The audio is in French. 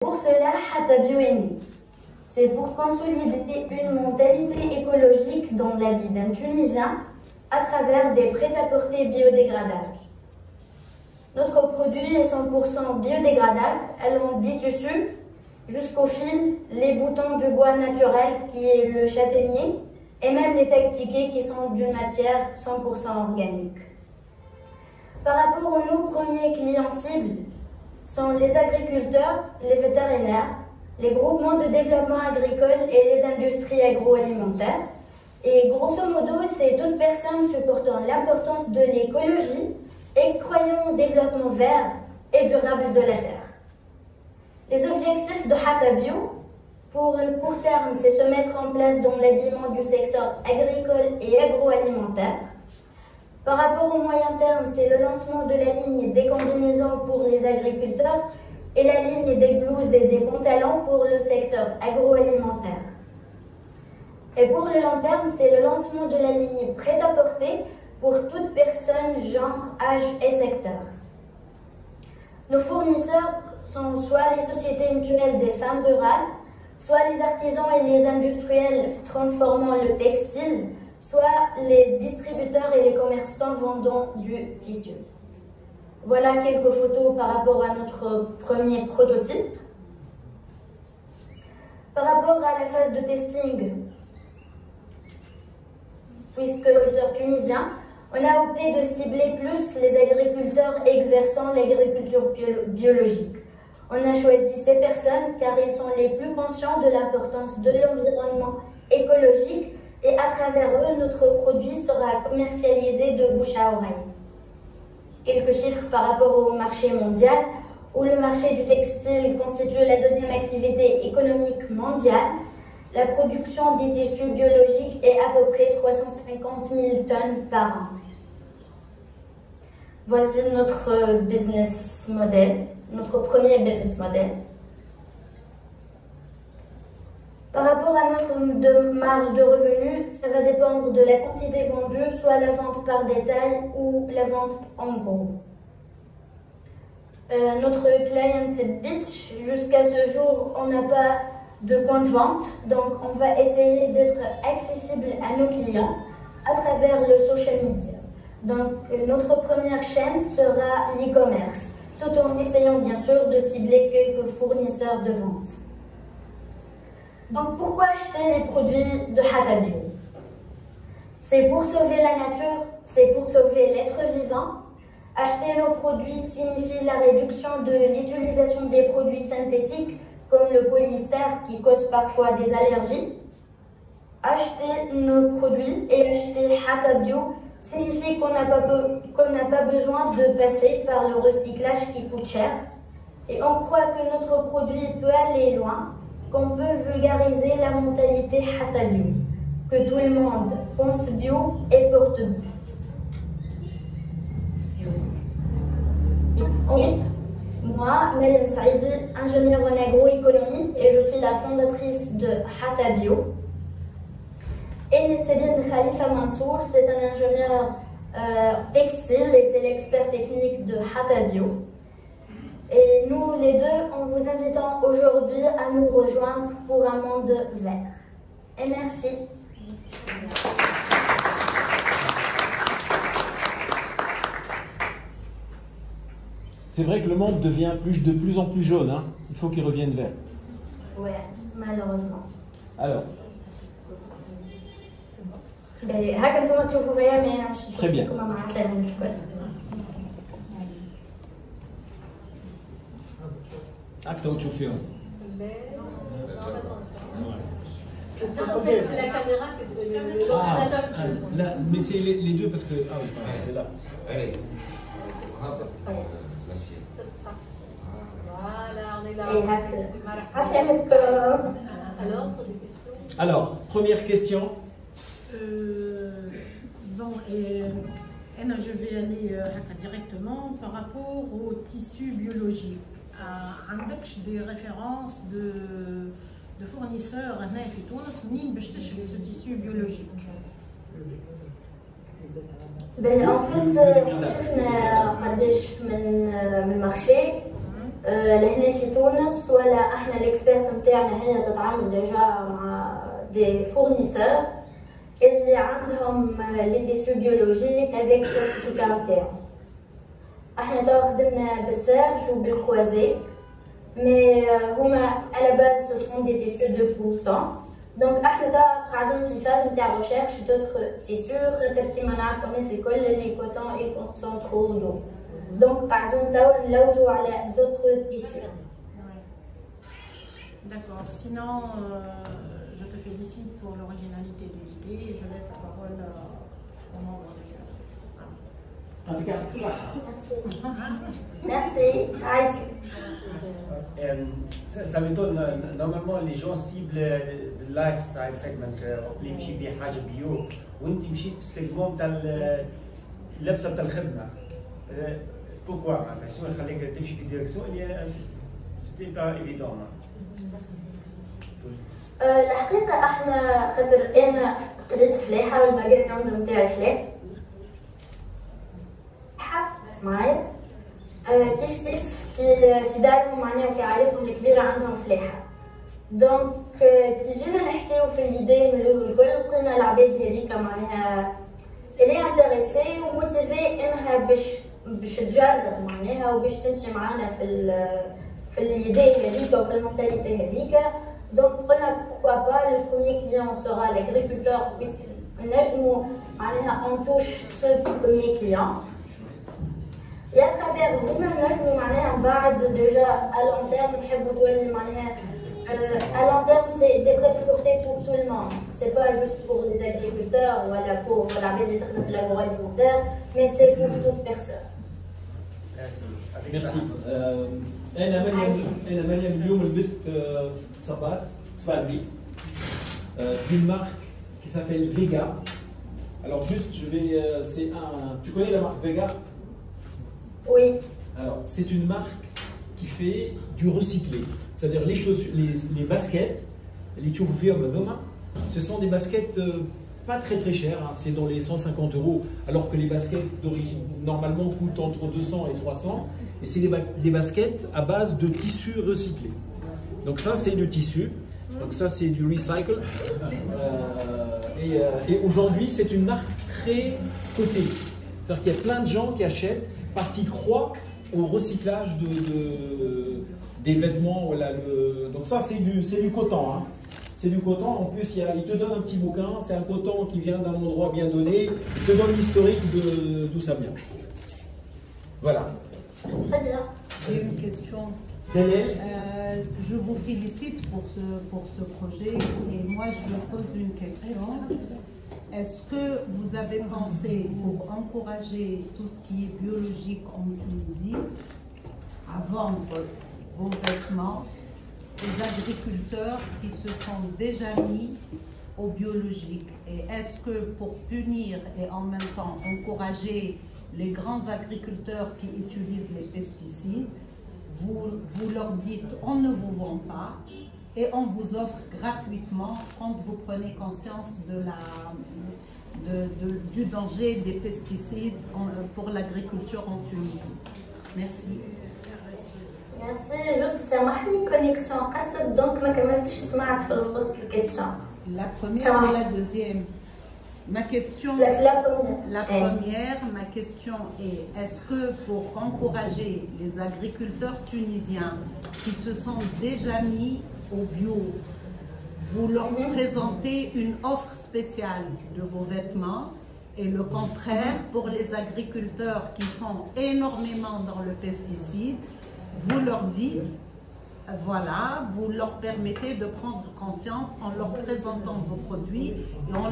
Pour cela, Hatabio est né. C'est pour consolider une mentalité écologique dans la vie d'un Tunisien à travers des prêt-à-porter biodégradables. Notre produit est 100% biodégradable, allant du tissu jusqu'au fil, les boutons du bois naturel qui est le châtaignier et même les tactiqués qui sont d'une matière 100% organique. Par rapport aux nos premiers clients cibles sont les agriculteurs, les vétérinaires, les groupements de développement agricole et les industries agroalimentaires. Et grosso modo, c'est toute personne supportant l'importance de l'écologie et croyant au développement vert et durable de la terre. Les objectifs de Hatabio, pour le court terme, c'est se mettre en place dans l'habillement du secteur agricole et agroalimentaire. Par rapport au moyen terme, c'est le lancement de la ligne des combinaisons pour les agriculteurs et la ligne des blouses et des pantalons pour le secteur agroalimentaire. Et pour le long terme, c'est le lancement de la ligne prêt-à-porter pour toute personne, genre, âge et secteur. Nos fournisseurs sont soit les sociétés mutuelles des femmes rurales, soit les artisans et les industriels transformant le textile, soit les distributeurs et les commerçants vendant du tissu. Voilà quelques photos par rapport à notre premier prototype. Par rapport à la phase de testing, puisque agriculteurs tunisiens, on a opté de cibler plus les agriculteurs exerçant l'agriculture biologique. On a choisi ces personnes car ils sont les plus conscients de l'importance de l'environnement écologique et à travers eux, notre produit sera commercialisé de bouche à oreille. Quelques chiffres par rapport au marché mondial, où le marché du textile constitue la deuxième activité économique mondiale. La production des tissus biologiques est à peu près 350 000 tonnes par an. Voici notre business model, notre premier business model. Par rapport à notre marge de revenus, ça va dépendre de la quantité vendue, soit la vente par détail ou la vente en gros. Notre client pitch, jusqu'à ce jour, on n'a pas de point de vente, donc on va essayer d'être accessible à nos clients à travers le social media. Donc notre première chaîne sera l'e-commerce, tout en essayant bien sûr de cibler quelques fournisseurs de vente. Donc pourquoi acheter les produits de Hatabio? C'est pour sauver la nature, c'est pour sauver l'être vivant. Acheter nos produits signifie la réduction de l'utilisation des produits synthétiques comme le polyester qui cause parfois des allergies. Acheter nos produits et acheter Hatabio signifie qu'on n'a pas besoin de passer par le recyclage qui coûte cher. Et on croit que notre produit peut aller loin, qu'on peut vulgariser la mentalité Hatabio, que tout le monde pense bio et porte bio. Ensuite, moi, Mariam Saïdi, ingénieure en agroéconomie, et je suis la fondatrice de Hatabio. Et Céline Khalifa Mansour, c'est un ingénieur textile et c'est l'expert technique de Hatabio. Et nous, les deux, en vous invitant aujourd'hui à nous rejoindre pour un monde vert. Et merci. C'est vrai que le monde devient de plus en plus jaune, hein. Il faut qu'il revienne vert. Ouais, malheureusement. Alors. Très bien. Acte où tu fais. Non, en fait, c'est la caméra que l'ordinateur. Là, mais c'est les deux parce que. Ah oui, c'est là. Voilà, on est là. Alors, pour des questions. Alors, première question. Bon, je vais aller directement par rapport au tissu biologique. عندكش des références de fournisseurs هنا في تونس منين باش تشري ce tissu biologique؟ En fait, شفنا قداش من المارشي لهنا في تونس ولا احنا الاكسبيرت نتاعنا هي تتعامل ديجا مع دي فورنيسور اللي عندهم لي تيسو بيولوجيك افيك سيرتيفيكا نتاعهم. احنا توا خدمنا بالسيرج وبالخوازي مي هما على باز سو سون دي تيسو دو بوتون. دونك احنا توا قاعدين في فاز نتاع ريشيرش دوتر تيسو خاطر كيما نعرفو الناس الكل لي كوتون اي كونسونترو دو. Donc, par exemple, là où je vois d'autres tissus. D'accord. Sinon, je te félicite pour l'originalité de l'idée et je laisse la parole au membre du jury. En tout cas, ça. Merci. Merci. Ça m'étonne, normalement les gens ciblent le lifestyle segment, اللي يمشي بيه حاجة بيو وانت مشيت في السيجمون تاع اللبسة تاع الخدمة. Pourquoi معناتها شنو يخليك تمشي في الديريكسيون اللي سيتي با ايفيدون؟ الحقيقة احنا خاطر انا قريت فلاحة والباك جراوند نتاعي فلاح معايا كيف في دارهم معناها في عائلتهم الكبيرة عندهم فلاحة. دونك كي جينا نحكيو في الايدي من الاول الكل لقينا العباد هذيك معناها اللي انتريسي وموتيفي انها باش تجرب معناها وباش تمشي معانا في الايدي هذيك وفي المونتاليتي هذيك. دونك قلنا بوركوا با لو بروميير كليون سورا لاغريكولتور بيسك نجمو معناها اون توش سو بروميير كليون يا ترافير هما نجمو معناها من بعد ديجا ا لون تيرم نحبو تولي معناها à long terme, c'est des prêt-à-porter pour tout le monde. C'est pas juste pour les agriculteurs ou pour la bénédiction de l'agroalimentaire, mais c'est pour toute personne. Merci. أنا مريم اليوم لبست صباطي d'une marque qui s'appelle Vega. Alors juste, c'est tu connais la marque Vega? Oui. Alors c'est une marque qui fait du recyclé. C'est-à-dire les chaussures, les baskets, les firmes, ce sont des baskets pas très chères, hein, c'est dans les 150 €, alors que les baskets d'origine normalement coûtent entre 200 et 300, et c'est des baskets à base de tissu recyclé. Donc ça c'est du tissu, donc ça c'est du recycle, et aujourd'hui c'est une marque très cotée. C'est-à-dire qu'il y a plein de gens qui achètent parce qu'ils croient au recyclage des vêtements. Voilà, donc ça c'est du coton. Hein. C'est du coton. En plus, il te donne un petit bouquin. C'est un coton qui vient d'un endroit bien donné. Il te donne l'historique d'où ça vient. Voilà. Très bien. J'ai une question. Je vous félicite pour ce projet et moi je pose une question. Est-ce que vous avez pensé pour encourager tout ce qui est biologique en Tunisie à vendre vos vêtements aux agriculteurs qui se sont déjà mis au biologique? Et est-ce que pour punir et en même temps encourager les grands agriculteurs qui utilisent les pesticides, vous leur dites on ne vous vend pas et on vous offre gratuitement quand vous prenez conscience du danger des pesticides pour l'agriculture en Tunisie? Merci. Merci. Juste سامحني connexion قصد donc ما كملتش سمعت في الوسط الكيستيون. La première ou la deuxième? Ma question, la première, ma question est, est-ce que pour encourager les agriculteurs tunisiens qui se sont déjà mis au bio, vous leur présentez une offre spéciale de vos vêtements, et le contraire pour les agriculteurs qui sont énormément dans le pesticide, vous leur dites, voilà, vous leur permettez de prendre conscience en leur présentant vos produits et en leur